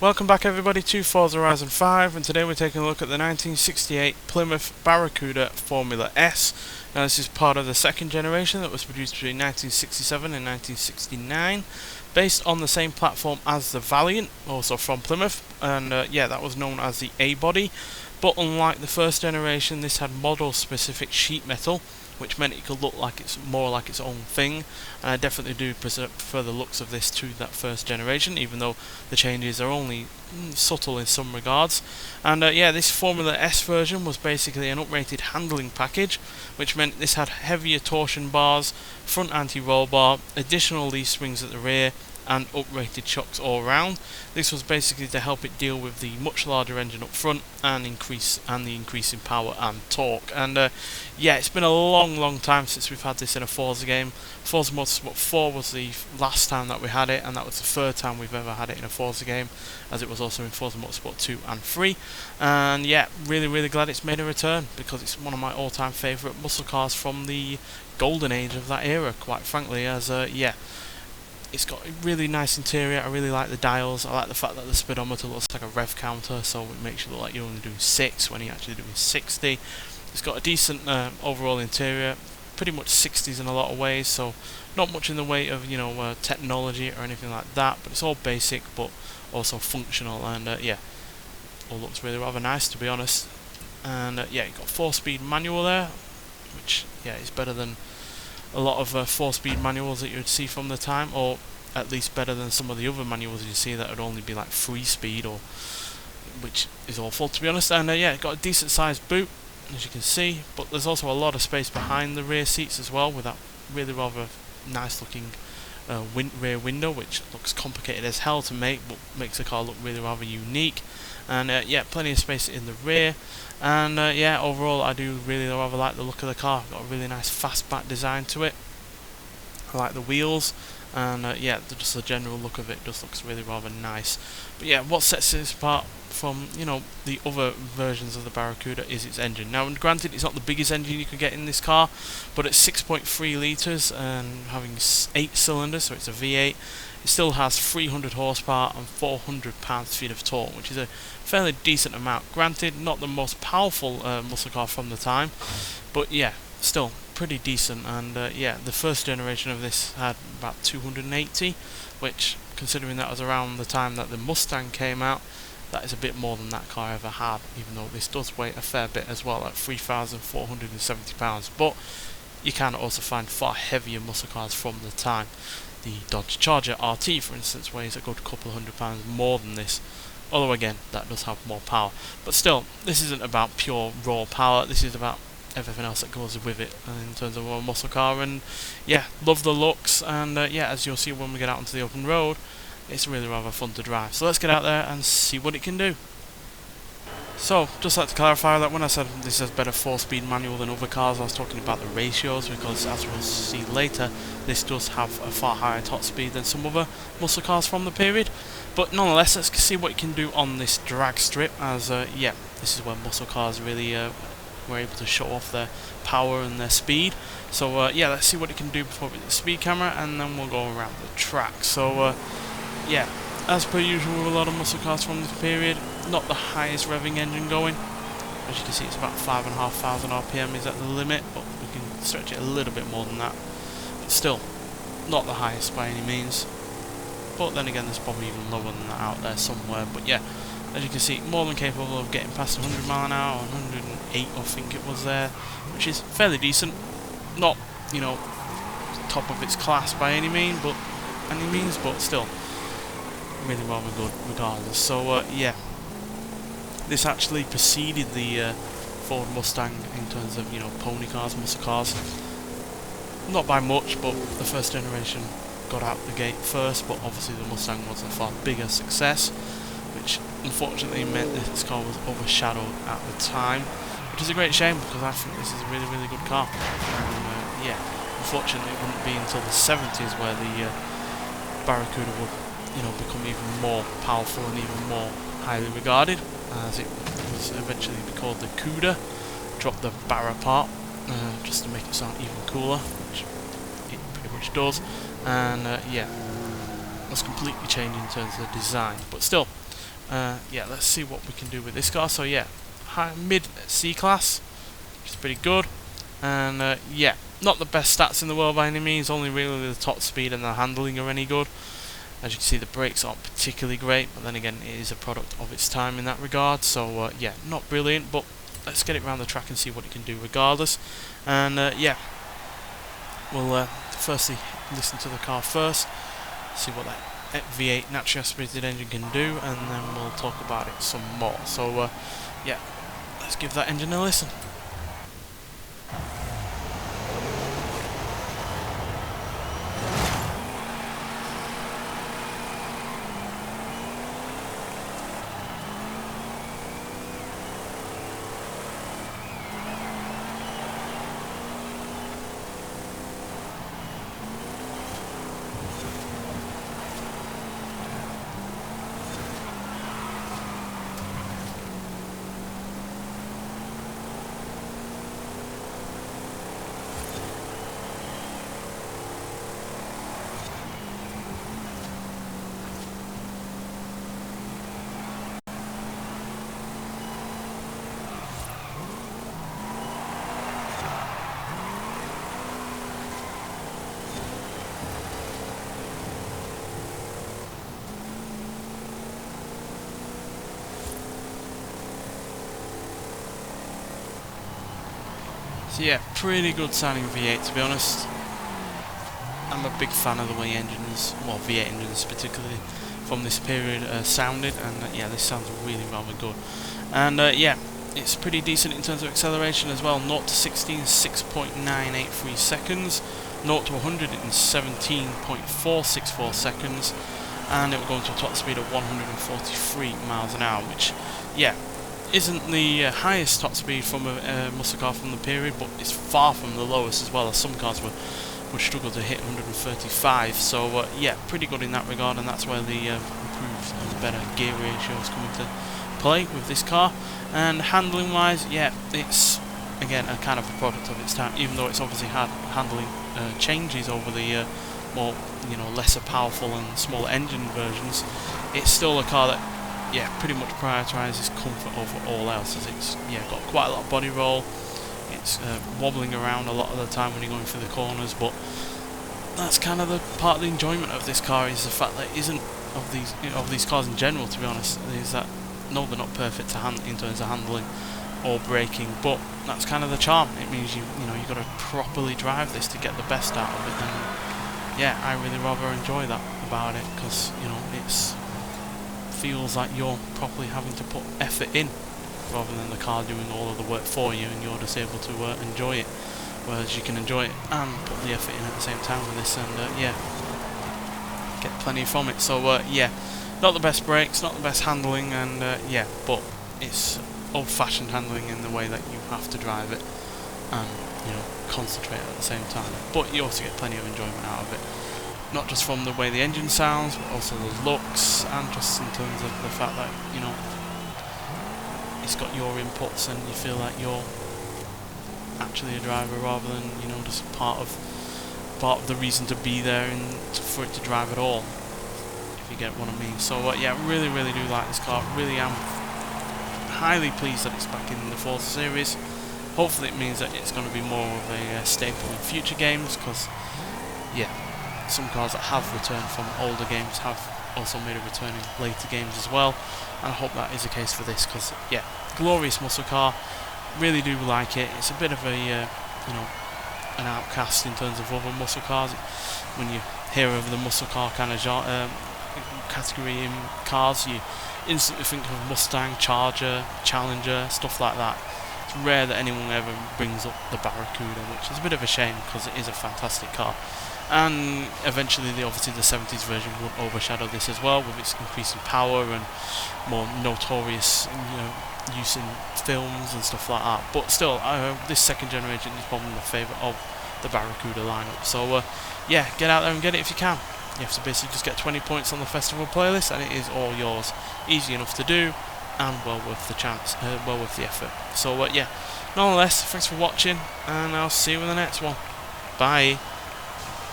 Welcome back everybody to Forza Horizon 5, and today we're taking a look at the 1968 Plymouth Barracuda Formula S. Now this is part of the second generation that was produced between 1967 and 1969, based on the same platform as the Valiant, also from Plymouth, and yeah, that was known as the A-body. But unlike the first generation, this had model specific sheet metal, which meant it could look like it's more like its own thing, and I definitely do prefer the looks of this to that first generation, even though the changes are only subtle in some regards. And yeah, this Formula S version was basically an uprated handling package, which meant this had heavier torsion bars, front anti-roll bar, additional leaf springs at the rear, and uprated shocks all around. This was basically to help it deal with the much larger engine up front and the increase in power and torque. And yeah, it's been a long time since we've had this in a Forza game. Forza Motorsport 4 was the last time that we had it, and that was the third time we've ever had it in a Forza game, as it was also in Forza Motorsport 2 and 3. And yeah, really glad it's made a return, because it's one of my all-time favourite muscle cars from the golden age of that era, quite frankly. As yeah, it's got a really nice interior. I really like the dials. I like the fact that the speedometer looks like a rev counter, so it makes you look like you're only doing 6 when you're actually doing 60. It's got a decent overall interior, pretty much 60s in a lot of ways, so not much in the way of technology or anything like that, but it's all basic but also functional, and yeah, all looks really rather nice, to be honest. And yeah, you've got 4-speed manual there, which yeah is better than a lot of 4-speed manuals that you would see from the time, or at least better than some of the other manuals you see that would only be like 3-speed, or which is awful, to be honest. And yeah, it's got a decent sized boot, as you can see, but there's also a lot of space behind the rear seats as well, with that really rather nice looking rear window, which looks complicated as hell to make, but makes the car look really rather unique. And yeah, plenty of space in the rear. And yeah, overall I do really rather like the look of the car. Got a really nice fastback design to it. I like the wheels, and yeah, just the general look of it just looks really rather nice. But yeah, what sets this apart from the other versions of the Barracuda is its engine. Now, granted, it's not the biggest engine you can get in this car, but at 6.3 litres and having 8 cylinders, so it's a V8, it still has 300 horsepower and 400 pound-feet of torque, which is a fairly decent amount. Granted, not the most powerful muscle car from the time, but yeah, still pretty decent. And yeah, the first generation of this had about 280, which, considering that was around the time that the Mustang came out, that is a bit more than that car ever had, even though this does weigh a fair bit as well, at 3,470 pounds. But you can also find far heavier muscle cars from the time. The Dodge Charger RT, for instance, weighs a good couple of £100 more than this, although again, that does have more power. But still, this isn't about pure raw power, this is about everything else that goes with it in terms of a muscle car. And yeah, love the looks, and yeah, as you'll see when we get out onto the open road, it's really rather fun to drive. So let's get out there and see what it can do. So, just like to clarify that when I said this has better 4-speed manual than other cars, I was talking about the ratios, because as we'll see later, this does have a far higher top speed than some other muscle cars from the period. But nonetheless, let's see what it can do on this drag strip, as yeah, this is where muscle cars really were able to show off their power and their speed. So yeah, let's see what it can do before we get the speed camera, and then we'll go around the track. So yeah, as per usual with a lot of muscle cars from this period, not the highest revving engine going. As you can see, it's about 5,500 RPM is at the limit, but we can stretch it a little bit more than that. But still, not the highest by any means. But then again, there's probably even lower than that out there somewhere. But yeah, as you can see, more than capable of getting past 100 mile an hour, 108 I think it was there, which is fairly decent. Not, top of its class by any means, but still really rather good regardless. So yeah, this actually preceded the Ford Mustang in terms of pony cars, muscle cars. Not by much, but the first generation got out the gate first, but obviously the Mustang was a far bigger success, which unfortunately meant that this car was overshadowed at the time, which is a great shame, because I think this is a really good car. And yeah, unfortunately it wouldn't be until the 70s where the Barracuda would become even more powerful and even more highly regarded, as it was eventually called the Cuda. Dropped the Barra part just to make it sound even cooler, which it pretty much does. And yeah, was completely changed in terms of the design. But still, Yeah, let's see what we can do with this car. So yeah, mid C class, which is pretty good. And yeah, not the best stats in the world by any means, only really the top speed and the handling are any good. As you can see, the brakes aren't particularly great, but then again, it is a product of its time in that regard. So yeah, not brilliant, but let's get it around the track and see what it can do regardless. And yeah, we'll firstly listen to the car first, see what that V8 naturally aspirated engine can do, and then we'll talk about it some more. So yeah, let's give that engine a listen. So yeah, pretty good sounding V8 to be honest. I'm a big fan of the way engines, well V8 engines particularly from this period sounded, and yeah, this sounds really rather good. And yeah, it's pretty decent in terms of acceleration as well. 0 to 16, 6.983 seconds. 0 to 100 in 17.464 seconds. And it will go into a top speed of 143 miles an hour, which, yeah, isn't the highest top speed from a muscle car from the period, but it's far from the lowest as well, as some cars would struggle to hit 135. So yeah, pretty good in that regard, and that's where the improved and better gear ratios come into play with this car. And handling wise, yeah, it's again a kind of a product of its time, even though it's obviously had handling changes over the more, you know, lesser powerful and smaller engine versions. It's still a car that, yeah, pretty much prioritises comfort over all else, as it's, yeah, got quite a lot of body roll. It's wobbling around a lot of the time when you're going through the corners, but that's kind of the part of the enjoyment of this car, is the fact that it isn't of these cars in general, to be honest, is that no, they're not perfect to in terms of handling or braking, but that's kind of the charm. It means you've got to properly drive this to get the best out of it, and yeah, I really rather enjoy that about it, because it's feels like you're properly having to put effort in rather than the car doing all of the work for you, and you're just able to enjoy it, whereas you can enjoy it and put the effort in at the same time with this, and yeah, get plenty from it. So yeah, not the best brakes, not the best handling, and yeah, but it's old-fashioned handling in the way that you have to drive it and concentrate at the same time, but you also get plenty of enjoyment out of it. Not just from the way the engine sounds, but also the looks, and just in terms of the fact that it's got your inputs, and you feel like you're actually a driver rather than just part of the reason to be there and for it to drive at all, if you get what I mean. So yeah, really do like this car. Really am highly pleased that it's back in the Forza series. Hopefully it means that it's going to be more of a staple in future games, because yeah, some cars that have returned from older games have also made a return in later games as well, and I hope that is the case for this, because yeah, glorious muscle car. Really do like it. It's a bit of a an outcast in terms of other muscle cars. When you hear of the muscle car kind of category in cars, you instantly think of Mustang, Charger, Challenger, stuff like that. It's rare that anyone ever brings up the Barracuda, which is a bit of a shame, because it is a fantastic car. And eventually, obviously the 70s version would overshadow this as well, with its increasing power and more notorious use in films and stuff like that. But still, this second generation is probably my favourite of the Barracuda lineup. So yeah, get out there and get it if you can. You have to basically just get 20 points on the festival playlist, and it is all yours. Easy enough to do, and well worth the chance, well worth the effort. So yeah, nonetheless, thanks for watching, and I'll see you in the next one. Bye.